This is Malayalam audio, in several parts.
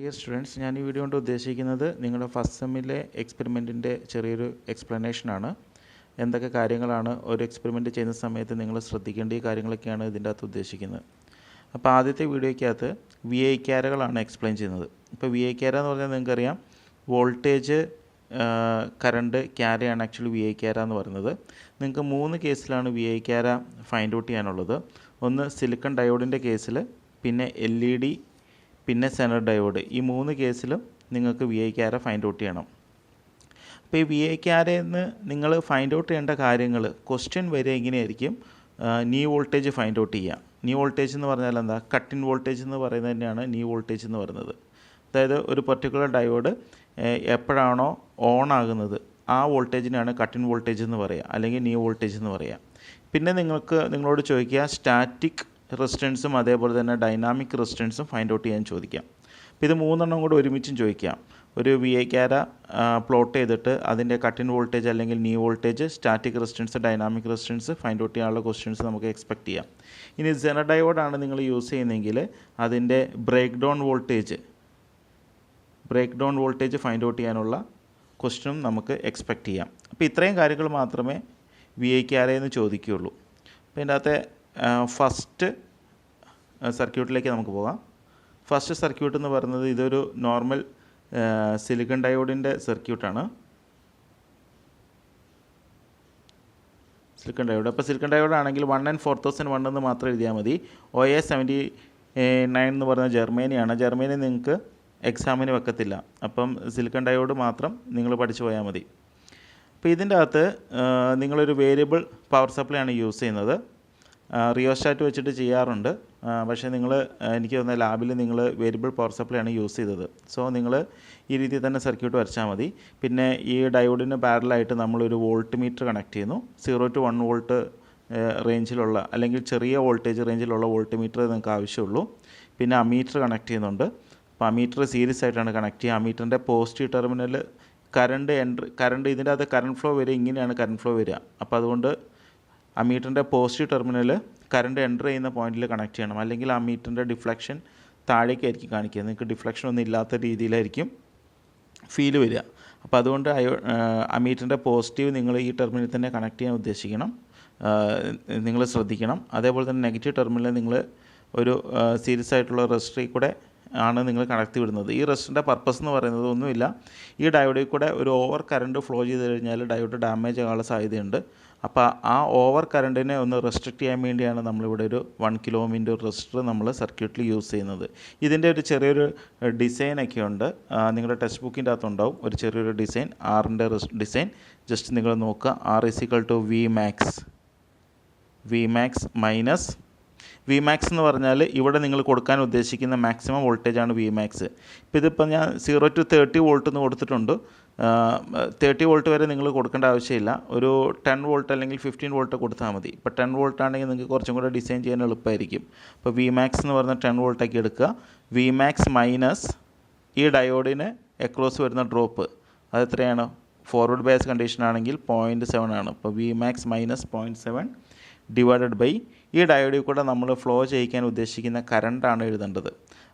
ഡിയർ സ്റ്റുഡൻസ്, ഞാൻ ഈ വീഡിയോ കൊണ്ട് ഉദ്ദേശിക്കുന്നത് നിങ്ങളുടെ ഫസ്റ്റ് സെമ്മിലെ എക്സ്പെരിമെൻറ്റിൻ്റെ ചെറിയൊരു എക്സ്പ്ലനേഷനാണ്. എന്തൊക്കെ കാര്യങ്ങളാണ് ഒരു എക്സ്പെരിമെൻറ്റ് ചെയ്യുന്ന സമയത്ത് നിങ്ങൾ ശ്രദ്ധിക്കേണ്ട ഈ കാര്യങ്ങളൊക്കെയാണ് ഇതിൻ്റെ അകത്ത് ഉദ്ദേശിക്കുന്നത്. അപ്പോൾ ആദ്യത്തെ വീഡിയോയ്ക്കകത്ത് വി ഐ ക്യാരകളാണ് എക്സ്പ്ലെയിൻ ചെയ്യുന്നത്. ഇപ്പോൾ വി ഐ ക്യാര എന്ന് പറഞ്ഞാൽ നിങ്ങൾക്കറിയാം, വോൾട്ടേജ് കറണ്ട് ക്യാരയാണ് ആക്ച്വലി വി ഐ ക്യാര എന്ന് പറയുന്നത്. നിങ്ങൾക്ക് 3 കേസിലാണ് വി ഐ ക്യാര ഫൈൻഡ് ഔട്ട് ചെയ്യാനുള്ളത്. ഒന്ന് സിലിക്കൺ ഡയോഡിൻ്റെ കേസിൽ, പിന്നെ LED, പിന്നെ സെനർ ഡയോഡ്. ഈ 3 കേസിലും നിങ്ങൾക്ക് വി ഐ ക്യാര ഫൈൻഡ് ഔട്ട് ചെയ്യണം. അപ്പോൾ ഈ വി ഐ ക്യാരയിൽ നിന്ന് നിങ്ങൾ ഫൈൻഡ് ഔട്ട് ചെയ്യേണ്ട കാര്യങ്ങൾ, ക്വസ്റ്റ്യൻ വരെ എങ്ങനെയായിരിക്കും നീ വോൾട്ടേജ് ഫൈൻഡ് ഔട്ട് ചെയ്യുക. നീ വോൾട്ടേജ് എന്ന് പറഞ്ഞാൽ എന്താ? കട്ട് ഇൻ വോൾട്ടേജ് എന്ന് പറയുന്നത് തന്നെയാണ് നീ വോൾട്ടേജ് എന്ന് പറയുന്നത്. അതായത് ഒരു പർട്ടിക്കുലർ ഡയോഡ് എപ്പോഴാണോ ഓൺ ആകുന്നത് ആ വോൾട്ടേജിനാണ് കട്ട് ഇൻ വോൾട്ടേജ് എന്ന് പറയുക, അല്ലെങ്കിൽ നീ വോൾട്ടേജ് എന്ന് പറയുക. പിന്നെ നിങ്ങളോട് ചോദിക്കുക സ്റ്റാറ്റിക് റെസിസ്റ്റൻസും അതേപോലെ തന്നെ ഡൈനാമിക് റെസിസ്റ്റൻസും ഫൈൻഡ് ഔട്ട് ചെയ്യാൻ ചോദിക്കാം. അപ്പോൾ ഇത് 3 കൂടെ ഒരുമിച്ചും ചോദിക്കാം. ഒരു വി ഐ ക്യാര പ്ലോട്ട് ചെയ്തിട്ട് അതിൻ്റെ കട്ട് ഇൻ വോൾട്ടേജ് അല്ലെങ്കിൽ knee voltage, static resistance, dynamic resistance find out ചെയ്യാനുള്ള ക്വസ്റ്റ്യൻസ് നമുക്ക് എക്സ്പെക്ട് ചെയ്യാം. ഇനി സെനർ ഡയോഡാണ് നിങ്ങൾ യൂസ് ചെയ്യുന്നതെങ്കിൽ അതിൻ്റെ breakdown voltage find out ചെയ്യാനുള്ള ക്വസ്റ്റ്യനും നമുക്ക് എക്സ്പെക്ട് ചെയ്യാം. അപ്പോൾ ഇത്രയും കാര്യങ്ങൾ മാത്രമേ വി ഐ ക്യാരയിൽ നിന്ന് ചോദിക്കുകയുള്ളൂ. അപ്പോൾ ഇതിൻ്റെ അകത്തെ ഫസ്റ്റ് സർക്യൂട്ടിലേക്ക് നമുക്ക് പോകാം. ഫസ്റ്റ് സർക്യൂട്ട് എന്ന് പറയുന്നത് ഇതൊരു നോർമൽ സിലിക്കൺ ഡയോഡിൻ്റെ സർക്യൂട്ടാണ്. Silicon diode. അപ്പോൾ സിലിക്കൺ ഡയോഡ് ആണെങ്കിൽ 1N4001 എന്ന് മാത്രം എഴുതിയാൽ മതി. OA79 എന്ന് പറയുന്നത് ജർമ്മനിയാണ്. ജർമ്മനി നിങ്ങൾക്ക് എക്സാമിന് വെക്കത്തില്ല. അപ്പം സിലിക്കൺ ഡയോഡ് മാത്രം നിങ്ങൾ പഠിച്ചു പോയാൽ മതി. അപ്പോൾ ഇതിൻ്റെ അകത്ത് നിങ്ങളൊരു വേരിയബിൾ പവർ സപ്ലൈ ആണ് യൂസ് ചെയ്യുന്നത്. റിയോസ്റ്റാറ്റ് വെച്ചിട്ട് ചെയ്യാറുണ്ട്, പക്ഷേ എനിക്ക് തോന്നുന്ന ലാബിൽ നിങ്ങൾ വേരിയബിൾ പവർ സപ്ലൈ ആണ് യൂസ് ചെയ്തത്. സോ നിങ്ങൾ ഈ രീതിയിൽ തന്നെ സർക്യൂട്ട് വരച്ചാൽ മതി. പിന്നെ ഈ ഡയോഡിന് പാരലായിട്ട് നമ്മളൊരു വോൾട്ട് മീറ്റർ കണക്ട് ചെയ്യുന്നു. 0 to 1 വോൾട്ട് റേഞ്ചിലുള്ള അല്ലെങ്കിൽ ചെറിയ വോൾട്ടേജ് റേഞ്ചിലുള്ള വോൾട്ട് മീറ്റർ നിങ്ങൾക്ക് ആവശ്യമുള്ളൂ. പിന്നെ അമീറ്റർ കണക്ട് ചെയ്യുന്നുണ്ട്. അപ്പോൾ അമീറ്റർ സീരീസ് ആയിട്ടാണ് കണക്ട് ചെയ്യുക. അമീറ്ററിൻ്റെ പോസിറ്റീവ് ടെർമിനൽ കറണ്ട് ഇതിൻ്റെ അകത്ത് കറണ്ട് ഫ്ലോ വരിക, ഇങ്ങനെയാണ് കറണ്ട് ഫ്ലോ വരിക. അപ്പോൾ അതുകൊണ്ട് അമീറ്ററിൻ്റെ പോസിറ്റീവ് ടെർമിനൽ കറണ്ട് എൻ്റർ ചെയ്യുന്ന പോയിന്റിൽ കണക്ട് ചെയ്യണം, അല്ലെങ്കിൽ അമീറ്ററിൻ്റെ ഡിഫ്ലക്ഷൻ താഴേക്കായിരിക്കും കാണിക്കുക. നിങ്ങൾക്ക് ഡിഫ്ലക്ഷൻ ഒന്നും ഇല്ലാത്ത രീതിയിലായിരിക്കും ഫീൽ വരിക. അപ്പോൾ അതുകൊണ്ട് അമീറ്ററിൻ്റെ പോസിറ്റീവ് നിങ്ങൾ ഈ ടെർമിനൽ തന്നെ കണക്ട് ചെയ്യാൻ ഉദ്ദേശിക്കണം, നിങ്ങൾ ശ്രദ്ധിക്കണം. അതേപോലെ തന്നെ നെഗറ്റീവ് ടെർമിനൽ നിങ്ങൾ ഒരു സീരീസ് ആയിട്ടുള്ള റെസിസ്റ്ററിൽ കൂടെ ആണ് നിങ്ങൾ കണക്ട് വിടുന്നത്. ഈ റെസിസ്റ്ററിൻ്റെ പർപ്പസ് എന്ന് പറയുന്നത് ഒന്നുമില്ല, ഈ ഡയോഡിൽ കൂടെ ഒരു ഓവർ കറണ്ട് ഫ്ലോ ചെയ്ത് കഴിഞ്ഞാൽ ഡയോഡ് ഡാമേജ് ആകാനുള്ള സാധ്യതയുണ്ട്. അപ്പോൾ ആ ഓവർ കറണ്ടിനെ ഒന്ന് റെസ്ട്രിക്റ്റ് ചെയ്യാൻ വേണ്ടിയാണ് നമ്മളിവിടെ ഒരു 1 kilo ohm റെസിസ്റ്റർ നമ്മൾ സർക്യൂട്ടിൽ യൂസ് ചെയ്യുന്നത്. ഇതിൻ്റെ ഒരു ചെറിയൊരു ഡിസൈനൊക്കെ ഉണ്ട്, നിങ്ങളുടെ ടെക്സ്റ്റ് ബുക്കിൻ്റെ അകത്തുണ്ടാവും ഒരു ചെറിയൊരു ഡിസൈൻ, ആറിൻ്റെ ഡിസൈൻ. ജസ്റ്റ് നിങ്ങൾ നോക്കുക. R = വി മാക്സ് എന്ന് പറഞ്ഞാൽ ഇവിടെ നിങ്ങൾ കൊടുക്കാൻ ഉദ്ദേശിക്കുന്ന മാക്സിമം വോൾട്ടേജാണ് വി മാക്സ്. ഇപ്പോൾ ഇതിപ്പോൾ ഞാൻ 0 to 30 വോൾട്ട് എന്ന് കൊടുത്തിട്ടുണ്ട്. 30 വോൾട്ട് വരെ നിങ്ങൾ കൊടുക്കേണ്ട ആവശ്യമില്ല. ഒരു 10 വോൾട്ട് അല്ലെങ്കിൽ 15 വോൾട്ട് കൊടുത്താൽ മതി. ഇപ്പോൾ 10 വോൾട്ട് ആണെങ്കിൽ നിങ്ങൾക്ക് കുറച്ചും കൂടെ ഡിസൈൻ ചെയ്യാൻ എളുപ്പമായിരിക്കും. അപ്പോൾ വി മാക്സ് എന്ന് പറഞ്ഞാൽ 10 വോൾട്ടാക്കി എടുക്കുക. വി മാക്സ് മൈനസ് ഈ ഡയോഡിന് അക്രോസ് വരുന്ന ഡ്രോപ്പ്, അത് എത്രയാണ്? ഫോർവേഡ് ബയസ് കണ്ടീഷൻ ആണെങ്കിൽ 0.7 ആണ്. അപ്പോൾ V max minus 0.7 divided by ഈ ഡയോഡിൽ കൂടെ നമ്മൾ ഫ്ലോ ചെയ്യിക്കാൻ ഉദ്ദേശിക്കുന്ന കറണ്ടാണ് എഴുതേണ്ടത്.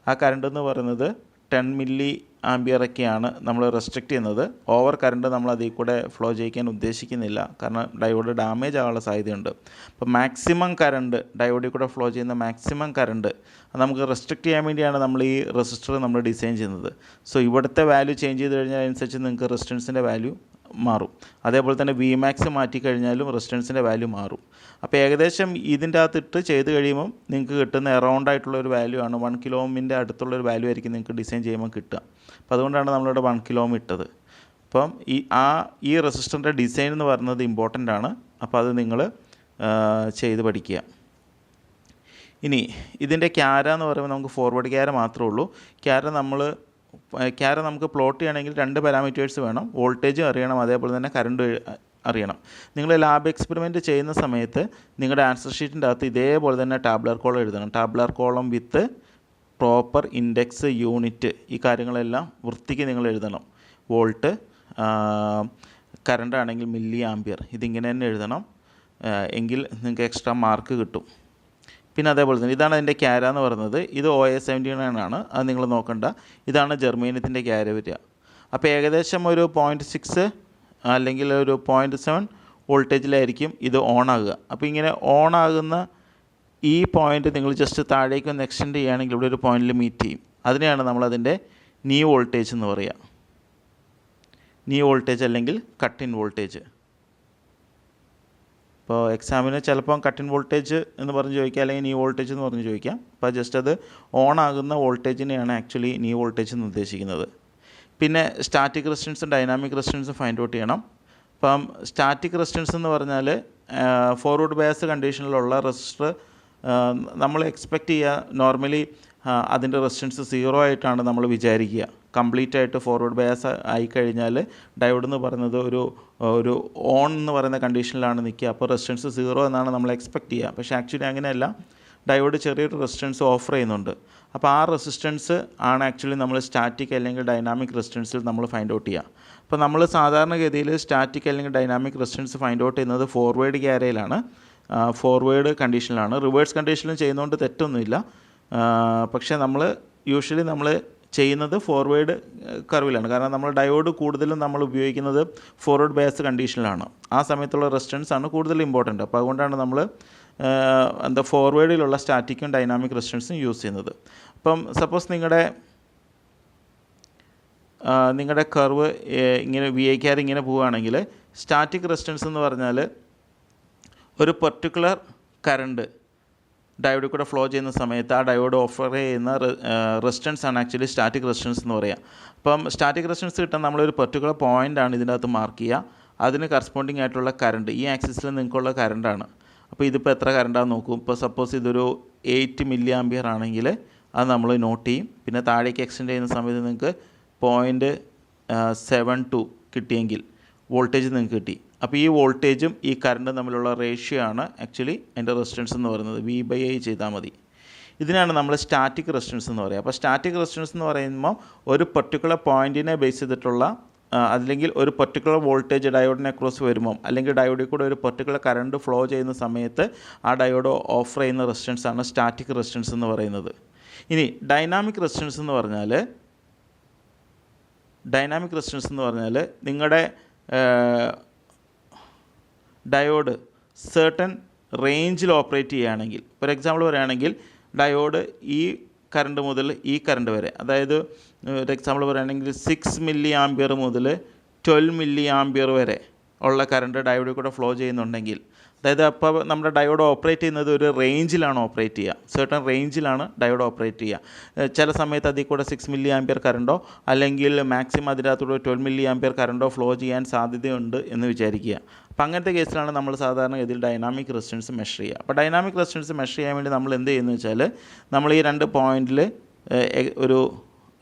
ആ കറണ്ട് എന്ന് പറയുന്നത് 10 മില്ലി ആംപിയറൊക്കെയാണ് നമ്മൾ റെസ്ട്രിക്റ്റ് ചെയ്യുന്നത്. ഓവർ കറണ്ട് നമ്മൾ അതിൽ കൂടെ ഫ്ലോ ചെയ്യിക്കാൻ ഉദ്ദേശിക്കുന്നില്ല, കാരണം ഡയോഡ് ഡാമേജ് ആകാനുള്ള സാധ്യതയുണ്ട്. അപ്പോൾ മാക്സിമം കറണ്ട്, ഡയോഡിൽ കൂടെ ഫ്ലോ ചെയ്യുന്ന മാക്സിമം കറണ്ട് നമുക്ക് റെസ്ട്രിക്റ്റ് ചെയ്യാൻ വേണ്ടിയാണ് നമ്മൾ ഈ റെസിസ്റ്റർ നമ്മൾ ഡിസൈൻ ചെയ്യുന്നത്. സോ ഇവിടുത്തെ വാല്യൂ ചേഞ്ച് ചെയ്ത് കഴിഞ്ഞാൽ അതിനനുസരിച്ച് നിങ്ങൾക്ക് റെസിസ്റ്റൻസിൻ്റെ വാല്യൂ മാറും. അതേപോലെ തന്നെ വി മാക്സ് മാറ്റിക്കഴിഞ്ഞാലും റെസിസ്റ്റൻസിൻ്റെ വാല്യൂ മാറും. അപ്പോൾ ഏകദേശം ഇതിൻ്റെ അകത്തിട്ട് ചെയ്ത് കഴിയുമ്പം നിങ്ങൾക്ക് കിട്ടുന്ന എറൗണ്ട് ആയിട്ടുള്ള ഒരു വാല്യൂ ആണ് 1 kilo ohm അടുത്തുള്ളൊരു വാല്യൂ ആയിരിക്കും നിങ്ങൾക്ക് ഡിസൈൻ ചെയ്യുമ്പോൾ കിട്ടുക. അപ്പോൾ അതുകൊണ്ടാണ് നമ്മളിവിടെ 1 kilo ohm ഇട്ടത്. അപ്പം ഈ റെസിസ്റ്ററിൻ്റെ ഡിസൈൻ എന്ന് പറയുന്നത് ഇമ്പോർട്ടൻ്റ് ആണ്. അപ്പോൾ അത് നിങ്ങൾ ചെയ്ത് പഠിക്കുക. ഇനി ഇതിൻ്റെ ക്യാര എന്ന് പറയുമ്പോൾ നമുക്ക് ഫോർവേഡ് ക്യാര മാത്രമേ ഉള്ളൂ. ക്യാര നമുക്ക് പ്ലോട്ട് ചെയ്യണമെങ്കിൽ 2 പാരാമീറ്റേഴ്സ് വേണം. വോൾട്ടേജ് അറിയണം, അതേപോലെ തന്നെ കറണ്ട് അറിയണം. നിങ്ങൾ ലാബ് എക്സ്പെരിമെൻറ്റ് ചെയ്യുന്ന സമയത്ത് നിങ്ങളുടെ ആൻസർ ഷീറ്റിൻ്റെ അകത്ത് ഇതേപോലെ തന്നെ ടാബ്ലർ കോളം എഴുതണം. Tabular column with proper index, unit, ഈ കാര്യങ്ങളെല്ലാം വൃത്തിക്ക് നിങ്ങൾ എഴുതണം. വോൾട്ട്, കറണ്ട് ആണെങ്കിൽ മില്ലി ആംപിയർ, ഇതിങ്ങനെ തന്നെ എഴുതണം. എങ്കിൽ നിങ്ങൾക്ക് എക്സ്ട്രാ മാർക്ക് കിട്ടും. പിന്നെ അതേപോലെ തന്നെ ഇതാണ് അതിൻ്റെ ക്യാര എന്ന് പറയുന്നത്. ഇത് OA79 ആണ്, അത് നിങ്ങൾ നോക്കണ്ട. ഇതാണ് ജെർമേനിയത്തിൻ്റെ ക്യാര വരിക. അപ്പോൾ ഏകദേശം ഒരു 0.6 അല്ലെങ്കിൽ ഒരു 0.7 വോൾട്ടേജിലായിരിക്കും ഇത് ഓൺ ആകുക. അപ്പോൾ ഇങ്ങനെ ഓൺ ആകുന്ന ഈ പോയിൻ്റ് നിങ്ങൾ ജസ്റ്റ് താഴേക്ക് ഒന്ന് എക്സ്റ്റെൻഡ് ചെയ്യുകയാണെങ്കിൽ ഇവിടെ ഒരു പോയിന്റിൽ മീറ്റ് ചെയ്യും. അതിനെയാണ് നമ്മളതിൻ്റെ നീ വോൾട്ടേജ് എന്ന് പറയുക. നീ വോൾട്ടേജ് അല്ലെങ്കിൽ കട്ട് ഇൻ വോൾട്ടേജ്. ഇപ്പോൾ എക്സാമിന് ചിലപ്പം കട്ട് ഇൻ വോൾട്ടേജ് എന്ന് പറഞ്ഞ് ചോദിക്കുക, അല്ലെങ്കിൽ നീ വോൾട്ടേജ് എന്ന് പറഞ്ഞ് ചോദിക്കാം. അപ്പോൾ ജസ്റ്റ് അത് ഓൺ ആകുന്ന വോൾട്ടേജിനെയാണ് ആക്ച്വലി നീ വോൾട്ടേജ് എന്ന് ഉദ്ദേശിക്കുന്നത്. പിന്നെ സ്റ്റാറ്റിക് റെസിസ്റ്റൻസും ഡൈനാമിക് റെസിസ്റ്റൻസും ഫൈൻഡ് ഔട്ട് ചെയ്യണം. അപ്പം സ്റ്റാറ്റിക് റെസിസ്റ്റൻസ് എന്ന് പറഞ്ഞാൽ ഫോർവേഡ് ബയസ് കണ്ടീഷനിലുള്ള റെസിസ്റ്റർ നമ്മൾ എക്സ്പെക്റ്റ് ചെയ്യുക നോർമലി അതിൻ്റെ റെസിസ്റ്റൻസ് 0 ആയിട്ടാണ് നമ്മൾ വിചാരിക്കുക. കംപ്ലീറ്റ് ആയിട്ട് ഫോർവേഡ് ബയസ് ആയിക്കഴിഞ്ഞാൽ ഡയോഡ് എന്ന് പറയുന്നത് ഒരു ഓൺ എന്ന് പറയുന്ന കണ്ടീഷനിലാണ് നിൽക്കുക. അപ്പോൾ റെസിസ്റ്റൻസ് 0 എന്നാണ് നമ്മൾ എക്സ്പെക്റ്റ് ചെയ്യുക. പക്ഷേ ആക്ച്വലി അങ്ങനെയല്ല, ഡയോഡ് ചെറിയൊരു റെസിസ്റ്റൻസ് ഓഫർ ചെയ്യുന്നുണ്ട്. അപ്പോൾ ആ റെസിസ്റ്റൻസ് ആണ് ആക്ച്വലി നമ്മൾ സ്റ്റാറ്റിക് അല്ലെങ്കിൽ ഡൈനാമിക് റെസിസ്റ്റൻസിൽ നമ്മൾ ഫൈൻഡ് ഔട്ട് ചെയ്യുക. അപ്പോൾ നമ്മൾ സാധാരണഗതിയിൽ സ്റ്റാറ്റിക് അല്ലെങ്കിൽ ഡൈനാമിക് റെസിസ്റ്റൻസ് ഫൈൻഡ് ഔട്ട് ചെയ്യുന്നത് ഫോർവേഡ് ക്യാരയിലാണ്, ഫോർവേഡ് കണ്ടീഷനിലാണ്. റിവേഴ്സ് കണ്ടീഷനിൽ ചെയ്യുന്നതുകൊണ്ട് തെറ്റൊന്നുമില്ല. പക്ഷേ നമ്മൾ യൂഷ്വലി നമ്മൾ ചെയ്യുന്നത് ഫോർവേഡ് കർവിലാണ്. കാരണം നമ്മൾ ഡയോഡ് കൂടുതലും നമ്മൾ ഉപയോഗിക്കുന്നത് ഫോർവേഡ് ബയസ് കണ്ടീഷനിലാണ്. ആ സമയത്തുള്ള റെസിസ്റ്റൻസ് ആണ് കൂടുതൽ ഇമ്പോർട്ടൻറ്റ്. അപ്പോൾ അതുകൊണ്ടാണ് നമ്മൾ ഫോർവേഡിലുള്ള സ്റ്റാറ്റിക്കും ഡൈനാമിക് റെസിസ്റ്റൻസും യൂസ് ചെയ്യുന്നത്. അപ്പം സപ്പോസ് നിങ്ങളുടെ കർവ് ഇങ്ങനെ VI ഇങ്ങനെ പോവുകയാണെങ്കിൽ സ്റ്റാറ്റിക് റെസിസ്റ്റൻസ് എന്ന് പറഞ്ഞാൽ ഒരു പെർട്ടിക്കുലർ കറണ്ട് ഡയോഡിൽ കൂടെ ഫ്ലോ ചെയ്യുന്ന സമയത്ത് ആ ഡയോഡ് ഓഫർ ചെയ്യുന്ന റെസിസ്റ്റൻസ് ആണ് ആക്ച്വലി സ്റ്റാറ്റിക് റെസിസ്റ്റൻസ് എന്ന് പറയുക. അപ്പം സ്റ്റാറ്റിക് റെസിസ്റ്റൻസ് കിട്ടാൻ നമ്മളൊരു പെർട്ടിക്കുലർ പോയിൻ്റ് ആണ് ഇതിൻ്റെ അകത്ത് മാർക്ക് ചെയ്യുക. അതിന് കറസ്പോണ്ടിങ് ആയിട്ടുള്ള കറണ്ട് ഈ ആക്സിസിൽ നിങ്ങൾക്കുള്ള കറണ്ടാണ്. അപ്പോൾ ഇതിപ്പോൾ എത്ര കറണ്ടാണെന്ന് നോക്കും. ഇപ്പോൾ സപ്പോസ് ഇതൊരു 8 മില്ലി ആംപിയർ ആണെങ്കിൽ അത് നമ്മൾ നോട്ട് ചെയ്യും. പിന്നെ താഴേക്ക് എക്സ്റ്റെൻഡ് ചെയ്യുന്ന സമയത്ത് നിങ്ങൾക്ക് 0.72 കിട്ടിയെങ്കിൽ വോൾട്ടേജ് നിങ്ങൾക്ക് കിട്ടി. അപ്പോൾ ഈ വോൾട്ടേജും ഈ കറണ്ടും തമ്മിലുള്ള റേഷ്യോ ആണ് ആക്ച്വലി അതിൻ്റെ റെസിസ്റ്റൻസ് എന്ന് പറയുന്നത്. V/I ചെയ്താൽ മതി. ഇതിനാണ് നമ്മൾ സ്റ്റാറ്റിക് റെസിസ്റ്റൻസ് എന്ന് പറയുക. അപ്പോൾ സ്റ്റാറ്റിക് റെസിസ്റ്റൻസ് എന്ന് പറയുമ്പോൾ ഒരു പെർട്ടിക്കുലർ പോയിൻറ്റിനെ ബേസ് ചെയ്തിട്ടുള്ള അല്ലെങ്കിൽ ഒരു പെർട്ടിക്കുലർ വോൾട്ടേജ് ഡയോഡിനെ ക്രോസ് വരുമ്പോൾ അല്ലെങ്കിൽ ഡയോഡിൽ കൂടെ ഒരു പെർട്ടിക്കുലർ കറണ്ട് ഫ്ലോ ചെയ്യുന്ന സമയത്ത് ആ ഡയോഡ് ഓഫർ ചെയ്യുന്ന റെസിസ്റ്റൻസ് ആണ് സ്റ്റാറ്റിക് റെസിസ്റ്റൻസ് എന്ന് പറയുന്നത്. ഇനി ഡൈനാമിക് റെസിസ്റ്റൻസ് എന്ന് പറഞ്ഞാൽ നിങ്ങളുടെ ഡയോഡ് സർട്ടൻ റേഞ്ചിൽ ഓപ്പറേറ്റ് ചെയ്യുകയാണെങ്കിൽ, ഫോർ എക്സാമ്പിൾ പറയുകയാണെങ്കിൽ ഡയോഡ് ഈ കറണ്ട് മുതൽ ഈ കറണ്ട് വരെ, അതായത് ഒരു എക്സാമ്പിൾ പറയുകയാണെങ്കിൽ 6 മില്ലി ആംപിയർ മുതൽ 12 മില്ലി ആംപിയർ വരെ ഉള്ള കറണ്ട് ഡയോഡിൽ കൂടെ ഫ്ലോ ചെയ്യുന്നുണ്ടെങ്കിൽ, അതായത് അപ്പോൾ നമ്മുടെ ഡയോഡ് ഓപ്പറേറ്റ് ചെയ്യുന്നത് ഒരു റേഞ്ചിലാണ് ഓപ്പറേറ്റ് ചെയ്യുക, സർട്ടൺ റേഞ്ചിലാണ് ഡയോഡ് ഓപ്പറേറ്റ് ചെയ്യുക. ചില സമയത്ത് അതിൽ കൂടെ 6 മില്ലി ആംപിയർ കറണ്ടോ അല്ലെങ്കിൽ മാക്സിമം അതിനകത്തൂടെ 12 മില്ലി ആംപിയർ കറണ്ടോ ഫ്ലോ ചെയ്യാൻ സാധ്യതയുണ്ട് എന്ന് വിചാരിക്കുക. അപ്പോൾ അങ്ങനത്തെ കേസിലാണ് നമ്മൾ സാധാരണഗതിയിൽ ഡൈനാമിക് റെസിസ്റ്റൻസ് മെഷർ ചെയ്യുക. അപ്പോൾ ഡൈനാമിക് റെസിസ്റ്റൻസ് മെഷർ ചെയ്യാൻ വേണ്ടി നമ്മൾ എന്ത് ചെയ്യുന്നത് വെച്ചാൽ, നമ്മൾ ഈ 2 പോയിൻറ്റിൽ ഒരു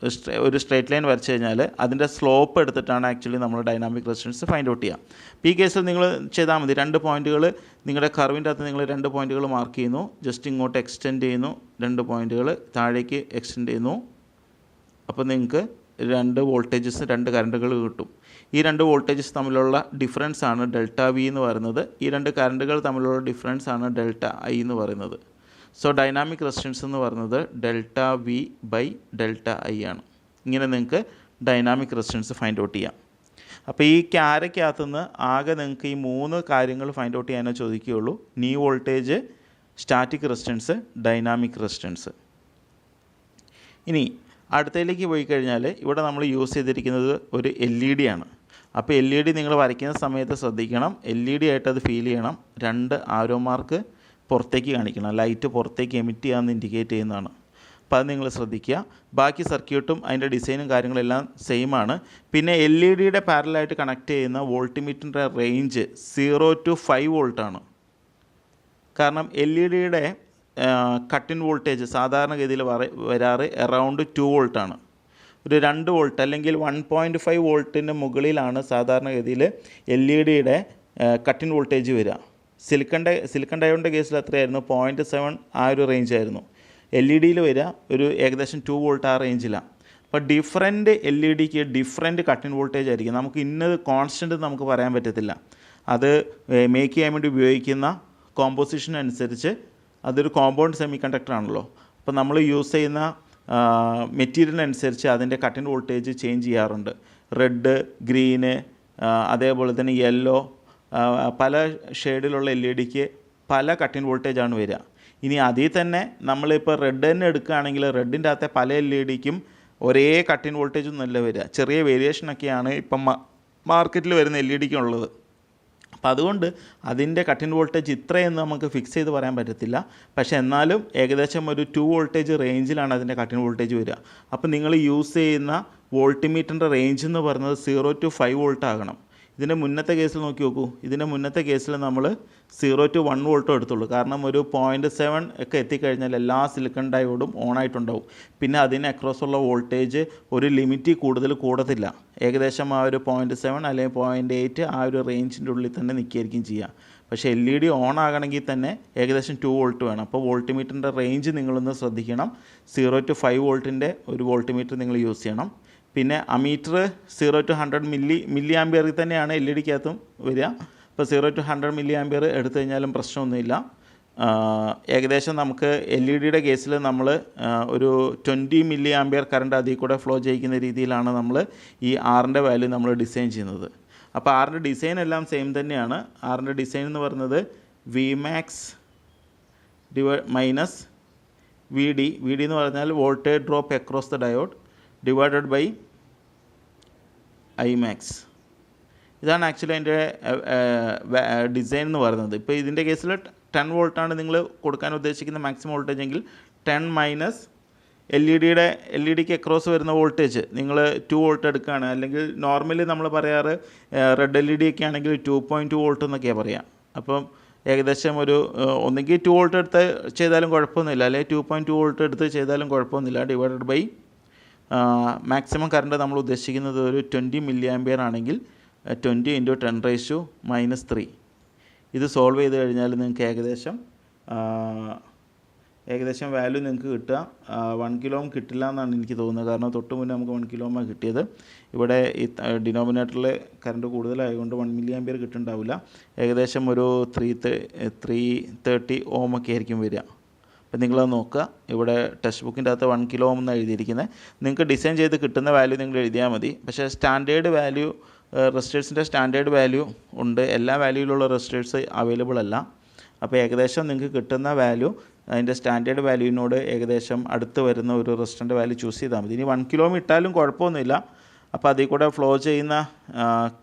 സ്ട്രേറ്റ് ലൈൻ വരച്ച് കഴിഞ്ഞാൽ അതിൻ്റെ സ്ലോപ്പ് എടുത്തിട്ടാണ് ആക്ച്വലി നമ്മൾ ഡൈനാമിക് റെസിസ്റ്റൻസ് ഫൈൻഡ് ഔട്ട് ചെയ്യുക. അപ്പോൾ ഈ കേസിൽ നിങ്ങൾ ചെയ്താൽ മതി, 2 പോയിൻറ്റുകൾ നിങ്ങളുടെ കർവിൻ്റെ അകത്ത് നിങ്ങൾ 2 പോയിൻറ്റുകൾ മാർക്ക് ചെയ്യുന്നു, ജസ്റ്റ് ഇങ്ങോട്ട് എക്സ്റ്റെൻഡ് ചെയ്യുന്നു, 2 പോയിൻറ്റുകൾ താഴേക്ക് എക്സ്റ്റെൻഡ് ചെയ്യുന്നു. അപ്പോൾ നിങ്ങൾക്ക് 2 വോൾട്ടേജസ് 2 കറണ്ടുകൾ കിട്ടും. ഈ 2 വോൾട്ടേജസ് തമ്മിലുള്ള ഡിഫറൻസ് ആണ് ΔV എന്ന് പറയുന്നത്. ഈ 2 കറണ്ടുകൾ തമ്മിലുള്ള ഡിഫറൻസ് ആണ് ΔI എന്ന് പറയുന്നത്. സോ ഡൈനാമിക് റെസിസ്റ്റൻസ് എന്ന് പറയുന്നത് ΔV/ΔI ആണ്. ഇങ്ങനെ നിങ്ങൾക്ക് ഡൈനാമിക് റെസിസ്റ്റൻസ് ഫൈൻഡ് ഔട്ട് ചെയ്യാം. അപ്പോൾ ഈ ക്യാരയ്ക്കകത്തു നിന്ന് ആകെ നിങ്ങൾക്ക് ഈ 3 കാര്യങ്ങൾ ഫൈൻഡ് ഔട്ട് ചെയ്യാനേ ചോദിക്കുകയുള്ളൂ: knee voltage, static resistance, dynamic resistance. ഇനി അടുത്തതിലേക്ക് പോയി കഴിഞ്ഞാൽ ഇവിടെ നമ്മൾ യൂസ് ചെയ്തിരിക്കുന്നത് ഒരു LED ആണ്. അപ്പോൾ LED നിങ്ങൾ വരയ്ക്കുന്ന സമയത്ത് ശ്രദ്ധിക്കണം, LED ആയിട്ട് അത് ഫീൽ ചെയ്യണം. 2 ആരോ മാർക്ക് പുറത്തേക്ക് കാണിക്കണം, ലൈറ്റ് പുറത്തേക്ക് എമിറ്റ് ചെയ്യാമെന്ന് ഇൻഡിക്കേറ്റ് ചെയ്യുന്നതാണ്. അപ്പോൾ അത് നിങ്ങൾ ശ്രദ്ധിക്കുക. ബാക്കി സർക്യൂട്ടും അതിൻ്റെ ഡിസൈനും കാര്യങ്ങളെല്ലാം സെയിം ആണ്. പിന്നെ LED പാരലായിട്ട് കണക്ട് ചെയ്യുന്ന വോൾട്ടിമീറ്ററിൻ്റെ റേഞ്ച് 0 to 5 വോൾട്ടാണ്. കാരണം LED കട്ട് ഇൻ വോൾട്ടേജ് സാധാരണഗതിയിൽ വരാറ് അറൗണ്ട് 2 വോൾട്ടാണ്. ഒരു 2 വോൾട്ട് അല്ലെങ്കിൽ 1.5 വോൾട്ടിന് മുകളിലാണ് സാധാരണഗതിയിൽ LED കട്ട് ഇൻ വോൾട്ടേജ് വരിക. സിലിക്കൺ ഡയോഡിൻ്റെ കേസിൽ എത്രയായിരുന്നു? 0.7 ആ ഒരു റേഞ്ചായിരുന്നു. LED വരിക ഒരു ഏകദേശം 2 വോൾട്ട് ആ റേഞ്ചിലാണ്. അപ്പോൾ ഡിഫറൻറ്റ് LEDക്ക് ഡിഫറൻറ്റ് കട്ട് ഇൻ വോൾട്ടേജ് ആയിരിക്കും. നമുക്ക് ഇന്നത് കോൺസ്റ്റൻറ്റ് നമുക്ക് പറയാൻ പറ്റത്തില്ല. അത് മേക്ക് ചെയ്യാൻ വേണ്ടി ഉപയോഗിക്കുന്ന കോമ്പോസിഷൻ അനുസരിച്ച് അതൊരു കോമ്പൗണ്ട് സെമി കണ്ടക്ടർ ആണല്ലോ. അപ്പോൾ നമ്മൾ യൂസ് ചെയ്യുന്ന മെറ്റീരിയലിനനുസരിച്ച് അതിൻ്റെ കട്ട് ഇൻ വോൾട്ടേജ് ചേഞ്ച് ചെയ്യാറുണ്ട്. റെഡ്, ഗ്രീന്, അതേപോലെ തന്നെ യെല്ലോ, പല ഷെയ്ഡിലുള്ള LED-ക്ക് പല കട്ട് ഇൻ വോൾട്ടേജാണ് വരിക. ഇനി അതിൽ തന്നെ നമ്മളിപ്പോൾ റെഡ് തന്നെ എടുക്കുകയാണെങ്കിൽ റെഡിൻ്റെ അകത്തെ പല LED-ക്കും ഒരേ കട്ട് ഇൻ വോൾട്ടേജ് ഒന്നുമല്ല വരിക. ചെറിയ വേരിയേഷനൊക്കെയാണ് ഇപ്പം മാർക്കറ്റിൽ വരുന്ന LED-ക്ക് ഉള്ളത്. അപ്പോൾ അതുകൊണ്ട് അതിൻ്റെ കട്ട് ഇൻ വോൾട്ടേജ് ഇത്രയെന്ന് നമുക്ക് ഫിക്സ് ചെയ്ത് പറയാൻ പറ്റത്തില്ല. പക്ഷേ എന്നാലും ഏകദേശം ഒരു 2 വോൾട്ടേജ് റേഞ്ചിലാണ് അതിൻ്റെ കട്ട് ഇൻ വോൾട്ടേജ് വരിക. അപ്പോൾ നിങ്ങൾ യൂസ് ചെയ്യുന്ന വോൾട്ടിമീറ്ററിൻ്റെ റേഞ്ച് എന്ന് പറയുന്നത് 0 to 5 വോൾട്ട് ആകണം. ഇതിൻ്റെ മുന്നത്തെ കേസിൽ നോക്കി നോക്കൂ. ഇതിൻ്റെ മുന്നത്തെ കേസിൽ നമ്മൾ 0 to 1 വോൾട്ടും എടുത്തുള്ളൂ. കാരണം ഒരു 0.7 ഒക്കെ എത്തിക്കഴിഞ്ഞാൽ എല്ലാ സിലിക്കൺ ഡയോഡും ഓണായിട്ടുണ്ടാവും. പിന്നെ അതിന് അക്രോസുള്ള വോൾട്ടേജ് ഒരു ലിമിറ്റിൽ കൂടുതൽ കൂടത്തില്ല. ഏകദേശം ആ ഒരു 0.7 അല്ലെങ്കിൽ 0.8 ആ ഒരു റേഞ്ചിൻ്റെ ഉള്ളിൽ തന്നെ നിൽക്കുകയായിരിക്കും ചെയ്യുക. പക്ഷേ LED ഓൺ ആകണമെങ്കിൽ തന്നെ ഏകദേശം 2 വോൾട്ട് വേണം. അപ്പോൾ വോൾട്ടിമീറ്ററിൻ്റെ റേഞ്ച് നിങ്ങളൊന്ന് ശ്രദ്ധിക്കണം. 0 to 5 വോൾട്ടിൻ്റെ ഒരു വോൾട്ടിമീറ്റർ നിങ്ങൾ യൂസ് ചെയ്യണം. പിന്നെ അമീറ്റർ 0 to 100 മില്ലി ആംപിയറിൽ തന്നെയാണ് LED-ക്കകത്തും വരിക. ഇപ്പോൾ 0 to 100 മില്ലി ആംപിയർ എടുത്തു കഴിഞ്ഞാലും പ്രശ്നമൊന്നുമില്ല. ഏകദേശം നമുക്ക് LED-യുടെ കേസിൽ നമ്മൾ ഒരു 20 മില്ലി ആംപിയർ കറണ്ട് അതിൽ കൂടെ ഫ്ലോ ചെയ്യിക്കുന്ന രീതിയിലാണ് നമ്മൾ ഈ ആറിൻ്റെ വാല്യൂ നമ്മൾ ഡിസൈൻ ചെയ്യുന്നത്. അപ്പോൾ ആറിൻ്റെ ഡിസൈൻ എല്ലാം സെയിം തന്നെയാണ്. ആറിൻ്റെ ഡിസൈൻ എന്ന് പറയുന്നത് Vmax മൈനസ് VD എന്ന് പറഞ്ഞാൽ voltage drop across the diode divided by Imax. ഇതാണ് ആക്ച്വലി അതിൻ്റെ ഡിസൈൻ എന്ന് പറയുന്നത്. ഇപ്പോൾ ഇതിൻ്റെ കേസിൽ 10 വോൾട്ടാണ് നിങ്ങൾ കൊടുക്കാൻ ഉദ്ദേശിക്കുന്ന മാക്സിമം വോൾട്ടേജ് എങ്കിൽ 10 മൈനസ് LED-ക്ക് അക്രോസ് വരുന്ന വോൾട്ടേജ് നിങ്ങൾ 2 വോൾട്ട് എടുക്കുകയാണ്. അല്ലെങ്കിൽ നോർമലി നമ്മൾ പറയാറ് റെഡ് LED ഒക്കെ ആണെങ്കിൽ 2.2 വോൾട്ട് എന്നൊക്കെയാണ് പറയുക. അപ്പം ഏകദേശം ഒരു ഒന്നുകിൽ 2 വോൾട്ട് എടുത്ത് ചെയ്താലും കുഴപ്പമൊന്നുമില്ല, അല്ലെങ്കിൽ 2.2 വോൾട്ട് എടുത്ത് ചെയ്താലും കുഴപ്പമൊന്നുമില്ല. ഡിവൈഡഡ് ബൈ മാക്സിമം കറണ്ട് നമ്മൾ ഉദ്ദേശിക്കുന്നത് ഒരു 20 മില്ലി ആംപിയർ ആണെങ്കിൽ 20 × 10⁻³ ഇത് സോൾവ് ചെയ്ത് കഴിഞ്ഞാൽ നിങ്ങൾക്ക് ഏകദേശം വാല്യൂ നിങ്ങൾക്ക് കിട്ടുക 1 കിലോ കിട്ടില്ല എന്നാണ് എനിക്ക് തോന്നുന്നത്. കാരണം തൊട്ട് മുന്നേ നമുക്ക് 1 കിലോ കിട്ടിയത്. ഇവിടെ ഈ ഡിനോമിനേറ്ററിൽ കറണ്ട് കൂടുതലായതുകൊണ്ട് 1 മില്ലി ആംപിയർ കിട്ടുന്നുണ്ടാവില്ല. ഏകദേശം ഒരു 330 ഓം ഒക്കെ ആയിരിക്കും വരിക. അപ്പോൾ നിങ്ങളത് നോക്കുക. ഇവിടെ ടെക്സ്റ്റ് ബുക്കിൻ്റെ അകത്ത് 1 കിലോ ഓം എന്നാണ് എഴുതിയിരിക്കുന്നത്. നിങ്ങൾക്ക് ഡിസൈൻ ചെയ്ത് കിട്ടുന്ന വാല്യൂ നിങ്ങൾ എഴുതിയാൽ മതി. പക്ഷേ സ്റ്റാൻഡേർഡ് വാല്യൂ റെസിസ്റ്റേഴ്സിൻ്റെ സ്റ്റാൻഡേർഡ് വാല്യൂ ഉണ്ട്. എല്ലാ വാല്യൂയിലുള്ള റെസിസ്റ്റേഴ്സ് അവൈലബിൾ അല്ല. അപ്പോൾ ഏകദേശം നിങ്ങൾക്ക് കിട്ടുന്ന വാല്യൂ അതിൻ്റെ സ്റ്റാൻഡേർഡ് വാല്യൂവിനോട് ഏകദേശം അടുത്ത് വരുന്ന ഒരു റെസിസ്റ്ററിൻ്റെ വാല്യൂ ചൂസ് ചെയ്താൽ മതി. ഇനി 1 കിലോ ഇട്ടാലും കുഴപ്പമൊന്നുമില്ല. അപ്പോൾ അതിൽ കൂടെ ഫ്ലോ ചെയ്യുന്ന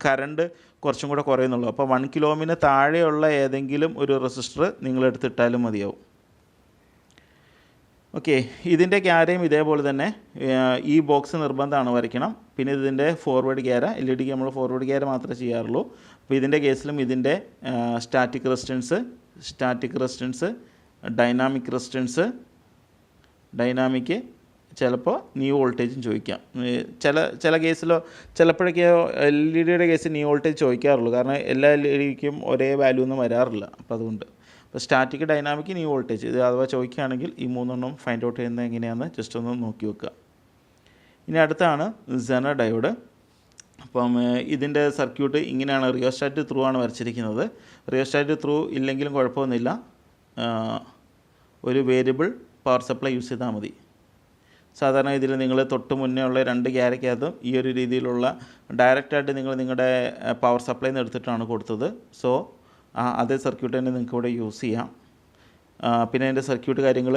കറണ്ട് കുറച്ചും കൂടെ കുറയുന്നുള്ളൂ. അപ്പോൾ 1 കിലോമിന് താഴെയുള്ള ഏതെങ്കിലും ഒരു റെസിസ്റ്റർ നിങ്ങളെടുത്തിട്ടാലും മതിയാവും. ഓക്കെ, ഇതിൻ്റെ ക്യാരയും ഇതേപോലെ തന്നെ ഈ ബോക്സ് നിർബന്ധമാണ് വരയ്ക്കണം. പിന്നെ ഇതിൻ്റെ ഫോർവേഡ് ക്യാര LED-ക്ക് നമ്മൾ ഫോർവേഡ് ക്യാര മാത്രമേ ചെയ്യാറുള്ളൂ. അപ്പോൾ ഇതിൻ്റെ കേസിലും ഇതിൻ്റെ സ്റ്റാറ്റിക് റെസിസ്റ്റൻസ്, ഡൈനാമിക് ചിലപ്പോൾ ന്യൂ വോൾട്ടേജും ചോദിക്കാം. ചില കേസിലോ ചിലപ്പോഴൊക്കെ LED-യുടെ കേസിൽ ന്യൂ വോൾട്ടേജ് ചോദിക്കാറുള്ളൂ. കാരണം എല്ലാ LED-ക്കും ഒരേ വാല്യൂ ഒന്നും വരാറില്ല. അപ്പോൾ അതുകൊണ്ട് അപ്പോൾ സ്റ്റാറ്റിക്, ഡൈനാമിക്, ന്യൂ വോൾട്ടേജ് ഇത് അഥവാ ചോദിക്കുകയാണെങ്കിൽ ഈ 3 ഫൈൻഡ് ഔട്ട് ചെയ്യുന്നത് എങ്ങനെയാണെന്ന് ജസ്റ്റ് ഒന്ന് നോക്കി വെക്കുക. ഇനി അടുത്താണ് സെനർ ഡയോഡ്. അപ്പം ഇതിൻ്റെ സർക്യൂട്ട് ഇങ്ങനെയാണ്. റിയോസ്റ്റാറ്റ് ത്രൂ ആണ് വരച്ചിരിക്കുന്നത്. റിയോസ്റ്റാറ്റ് ത്രൂ ഇല്ലെങ്കിലും കുഴപ്പമൊന്നുമില്ല. ഒരു വേരിയബിൾ പവർ സപ്ലൈ യൂസ് ചെയ്താൽ മതി. സാധാരണ ഇതിൽ നിങ്ങൾ തൊട്ട് മുന്നേ ഉള്ള 2 ക്യാരക്കകത്തും ഈ ഒരു രീതിയിലുള്ള ഡയറക്റ്റായിട്ട് നിങ്ങളുടെ പവർ സപ്ലൈ നിന്ന് എടുത്തിട്ടാണ് കൊടുത്തത്. സോ അതേ സർക്യൂട്ട് തന്നെ നിങ്ങൾക്ക് ഇവിടെ യൂസ് ചെയ്യാം. പിന്നെ അതിൻ്റെ സർക്യൂട്ട് കാര്യങ്ങൾ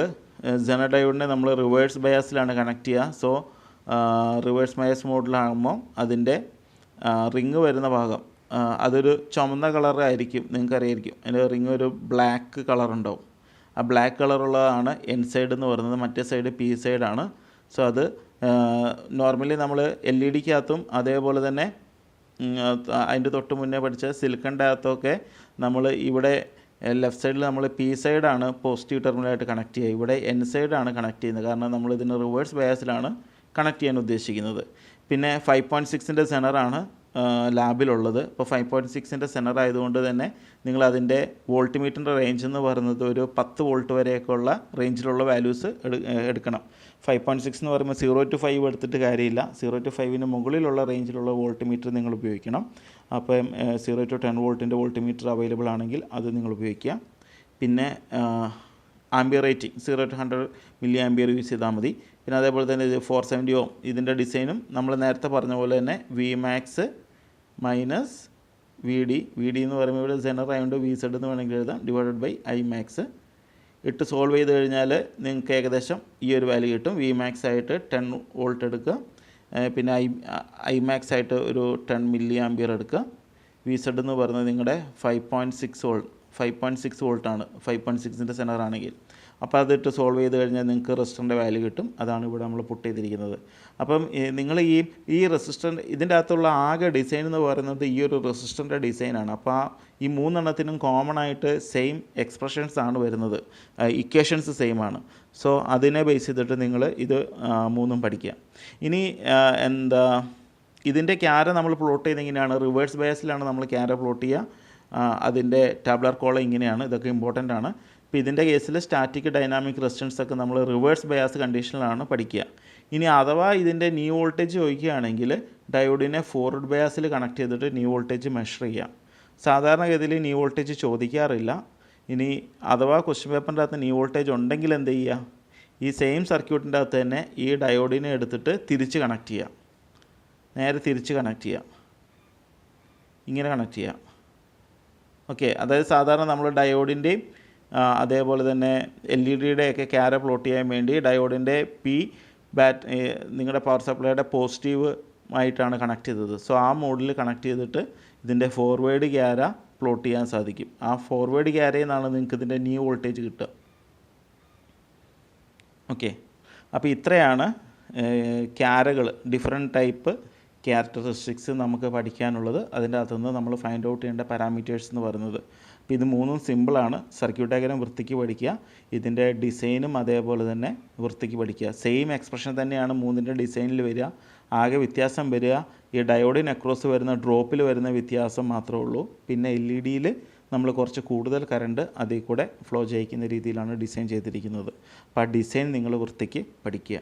സെനർ ഡയോഡിനെ നമ്മൾ റിവേഴ്സ് ബയാസിലാണ് കണക്ട് ചെയ്യുക. സോ റിവേഴ്സ് ബയാസ് മോഡിലാകുമ്പോൾ അതിൻ്റെ റിങ് വരുന്ന ഭാഗം അതൊരു ചുമന്ന കളറായിരിക്കും. നിങ്ങൾക്കറിയായിരിക്കും അതിൻ്റെ റിങ് ഒരു ബ്ലാക്ക് കളർ ഉണ്ടാവും. ആ ബ്ലാക്ക് കളറുള്ളതാണ് എൻ സൈഡ് എന്ന് പറയുന്നത്. മറ്റേ സൈഡ് പി സൈഡാണ്. സോ അത് നോർമലി നമ്മൾ LED-ക്കകത്തും അതേപോലെ തന്നെ അതിൻ്റെ തൊട്ട് മുന്നേ പഠിച്ച സിലിക്കണിൻ്റെ അകത്തൊക്കെ നമ്മൾ ഇവിടെ ലെഫ്റ്റ് സൈഡിൽ നമ്മൾ പി സൈഡാണ് പോസിറ്റീവ് ടെർമിനലായിട്ട് കണക്ട് ചെയ്യുക. ഇവിടെ എൻ സൈഡാണ് കണക്ട് ചെയ്യുന്നത്. കാരണം നമ്മൾ ഇതിന് റിവേഴ്സ് ബയാസിലാണ് കണക്ട് ചെയ്യാൻ ഉദ്ദേശിക്കുന്നത്. പിന്നെ 5.6ൻ്റെ സെനറാണ് ലാബിലുള്ളത്. ഇപ്പോൾ 5.6ൻ്റെ സെനർ ആയതുകൊണ്ട് തന്നെ നിങ്ങളതിൻ്റെ വോൾട്ടിമീറ്ററിൻ്റെ റേഞ്ച് എന്ന് പറയുന്നത് ഒരു 10 വോൾട്ട് വരെയൊക്കെ ഉള്ള റേഞ്ചിലുള്ള വാല്യൂസ് എടുക്കണം. 5.6 എന്ന് പറയുമ്പോൾ 0 to 5 എടുത്തിട്ട് കാര്യമില്ല. 0 to 5ന് മുകളിലുള്ള റേഞ്ചിലുള്ള വോൾട്ടിമീറ്റർ നിങ്ങൾ ഉപയോഗിക്കണം. അപ്പം 0 to 10 വോൾട്ടിൻ്റെ വോൾട്ടിമീറ്റർ അവൈലബിൾ ആണെങ്കിൽ അത് നിങ്ങൾ ഉപയോഗിക്കുക. പിന്നെ ampere rating 0 to 100 milli ampere use ചെയ്താൽ മതി. പിന്നെ അതേപോലെ തന്നെ ഇത് 470 ഓം ഇതിൻ്റെ ഡിസൈനും നമ്മൾ നേരത്തെ പറഞ്ഞ പോലെ തന്നെ V max minus V D എന്ന് പറയുമ്പോൾ ഇവിടെ സെനർ ആയതുകൊണ്ട് വി സെഡ് എന്ന് വേണമെങ്കിൽ എഴുതാം, ഡിവൈഡഡ് ബൈ ഐ മാക്സ്. ഇട്ട് സോൾവ് ചെയ്ത് കഴിഞ്ഞാൽ നിങ്ങൾക്ക് ഏകദേശം ഈ ഒരു വാല്യൂ കിട്ടും. വി മാക്സ് ആയിട്ട് 10 വോൾട്ട് എടുക്കുക, പിന്നെ ഐ മാക്സ് ആയിട്ട് ഒരു 10 മില്ലി ആംബിയർ എടുക്കുക. വി സെഡ് എന്ന് പറയുന്നത് നിങ്ങളുടെ 5.6 വോൾട്ടാണ്, 5.6ൻ്റെ സെനർ ആണെങ്കിൽ. അപ്പോൾ അതിട്ട് സോൾവ് ചെയ്ത് കഴിഞ്ഞാൽ നിങ്ങൾക്ക് റെസിസ്റ്ററിൻ്റെ വാല്യൂ കിട്ടും. അതാണ് ഇവിടെ നമ്മൾ പുട്ട് ചെയ്തിരിക്കുന്നത്. അപ്പം നിങ്ങൾ ഈ റെസിസ്റ്റർ ഇതിൻ്റെ അകത്തുള്ള ആകെ ഡിസൈൻ എന്ന് പറയുന്നത് ഈ ഒരു റെസിസ്റ്ററിൻ്റെ ഡിസൈനാണ്. അപ്പോൾ ഈ മൂന്നെണ്ണത്തിനും കോമൺ ആയിട്ട് സെയിം എക്സ്പ്രഷൻസ് ആണ് വരുന്നത്, ഇക്വേഷൻസ് സെയിം ആണ്. സോ അതിനെ ബേസ് ചെയ്തിട്ട് നിങ്ങൾ ഇത് മൂന്നും പഠിക്കുക. ഇനി ഇതിൻ്റെ ക്യാര നമ്മൾ പ്ലോട്ട് ചെയ്ത് ഇങ്ങനെയാണ്, റിവേഴ്സ് ബയസിലാണ് നമ്മൾ ക്യാര പ്ലോട്ട് ചെയ്യുക. അതിൻ്റെ ടാബ്ലർ കോളം ഇങ്ങനെയാണ്. ഇതൊക്കെ ഇമ്പോർട്ടൻ്റ് ആണ്. ഇപ്പോൾ ഇതിൻ്റെ കേസിൽ സ്റ്റാറ്റിക് ഡൈനാമിക് റെസിസ്റ്റൻസ് ഒക്കെ നമ്മൾ റിവേഴ്സ് ബയാസ് കണ്ടീഷനിലാണ് പഠിക്കുക. ഇനി അഥവാ ഇതിൻ്റെ ന്യൂ വോൾട്ടേജ് ചോദിക്കുകയാണെങ്കിൽ ഡയോഡിനെ ഫോർവേഡ് ബയാസിൽ കണക്ട് ചെയ്തിട്ട് ന്യൂ വോൾട്ടേജ് മെഷർ ചെയ്യാം. സാധാരണഗതിയിൽ ന്യൂ വോൾട്ടേജ് ചോദിക്കാറില്ല. ഇനി അഥവാ ക്വസ്റ്റ്യൻ പേപ്പറിൻ്റെ അകത്ത് ന്യൂ വോൾട്ടേജ് ഉണ്ടെങ്കിൽ എന്ത് ചെയ്യുക, ഈ സെയിം സർക്യൂട്ടിൻ്റെ അകത്ത് തന്നെ ഈ ഡയോഡിനെ എടുത്തിട്ട് തിരിച്ച് കണക്ട് ചെയ്യുക, നേരെ തിരിച്ച് കണക്ട് ചെയ്യുക, ഇങ്ങനെ കണക്ട് ചെയ്യുക. ഓക്കെ, അതായത് സാധാരണ നമ്മൾ ഡയോഡിൻ്റെയും അതേപോലെ തന്നെ LED ഒക്കെ ക്യാര പ്ലോട്ട് ചെയ്യാൻ വേണ്ടി ഡയോഡിൻ്റെ നിങ്ങളുടെ പവർ സപ്ലൈയുടെ പോസിറ്റീവ് ആയിട്ടാണ് കണക്ട് ചെയ്തത്. സോ ആ മോഡിൽ കണക്ട് ചെയ്തിട്ട് ഇതിൻ്റെ ഫോർവേഡ് ക്യാര പ്ലോട്ട് ചെയ്യാൻ സാധിക്കും. ആ ഫോർവേഡ് ക്യാരയിൽ നിന്നാണ് നിങ്ങൾക്ക് ഇതിൻ്റെ ന്യൂ വോൾട്ടേജ് കിട്ടുക. ഓക്കെ, അപ്പോൾ ഇത്രയാണ് ക്യാരകൾ, ഡിഫറെൻറ്റ് ടൈപ്പ് ക്യാരക്ടറിസ്റ്റിക്സ് നമുക്ക് പഠിക്കാനുള്ളത്. അതിൻ്റെ അകത്തുനിന്ന് നമ്മൾ ഫൈൻഡ് ഔട്ട് ചെയ്യേണ്ട പാരാമീറ്റേഴ്സ് എന്ന് പറയുന്നത്. അപ്പോൾ ഇത് മൂന്നും സിമ്പിളാണ്. സർക്യൂട്ട് ഡയഗ്രം വൃത്തിക്ക് പഠിക്കുക, ഇതിൻ്റെ ഡിസൈനും അതേപോലെ തന്നെ വൃത്തിക്ക് പഠിക്കുക. സെയിം എക്സ്പ്രഷൻ തന്നെയാണ് മൂന്നിൻ്റെ ഡിസൈനിൽ വരിക. ആകെ വ്യത്യാസം വരിക ഈ ഡയോഡിന് അക്രോസ് വരുന്ന ഡ്രോപ്പിൽ വരുന്ന വ്യത്യാസം മാത്രമേ ഉള്ളൂ. പിന്നെ LED നമ്മൾ കുറച്ച് കൂടുതൽ കറണ്ട് അതിൽ കൂടെ ഫ്ലോ ചെയ്യിക്കുന്ന രീതിയിലാണ് ഡിസൈൻ ചെയ്തിരിക്കുന്നത്. അപ്പോൾ ആ ഡിസൈൻ നിങ്ങൾ വൃത്തിക്ക് പഠിക്കുക.